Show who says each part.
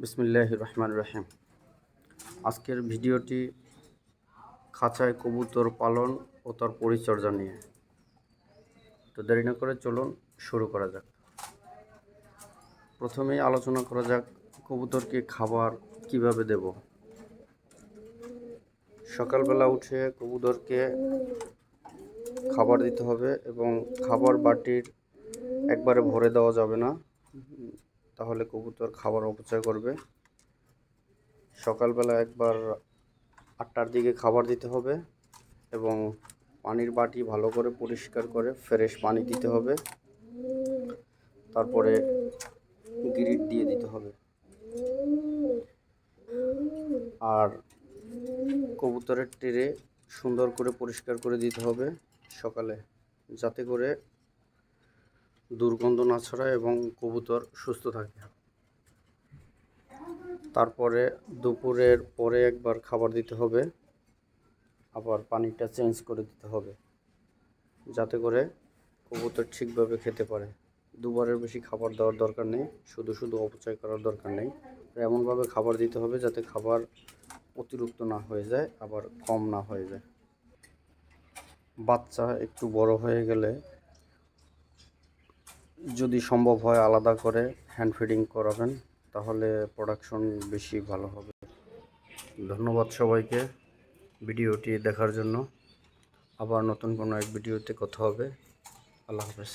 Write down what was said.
Speaker 1: বিসমিল্লাহির রহমানির রহিম। আজকের ভিডিওটি খাঁচায় কবুতর পালন ও তার পরিচর্যা নিয়ে। তো দেরি না করে চলুন শুরু করা যাক। প্রথমেই আলোচনা করা যাক কবুতরকে খাবার কিভাবে দেব। সকালবেলা উঠে কবুতরকে খাবার দিতে হবে এবং খাবার বাটির একবারে ভরে দেওয়া যাবে না, তাহলে কবুতর খাবার অপচয় করবে। সকালবেলা একবার 8টার দিকে খাবার দিতে হবে এবং পানির বাটি ভালো করে পরিষ্কার করে ফ্রেশ পানি দিতে হবে। তারপরে গ্রিট দিয়ে দিতে হবে। আর কবুতরের ট্রে সুন্দর করে পরিষ্কার করে দিতে হবে সকালে, যাতে করে দুর্গন্ধ না ছড়ায় এবং কবুতর সুস্থ থাকে। তারপরে দুপুরের পরে একবার খাবার দিতে হবে, আবার পানিটা চেঞ্জ করে দিতে হবে, যাতে করে কবুতর ঠিকভাবে খেতে পারে। দুবারের বেশি খাবার দেওয়ার দরকার নেই, শুধু শুধু অপচয় করার দরকার নেই। এমনভাবে খাবার দিতে হবে যাতে খাবার অতিরিক্ত না হয়ে যায়, আবার কম না হয়ে যায়। বাচ্চা একটু বড় হয়ে গেলে যদি সম্ভব হয় আলাদা করে হ্যান্ড ফিডিং করাবেন, তাহলে প্রোডাকশন বেশি ভালো হবে। ধন্যবাদ সবাইকে ভিডিওটি দেখার জন্য। আবার নতুন কোনো এক ভিডিওতে কথা হবে। আল্লাহ হাফেজ।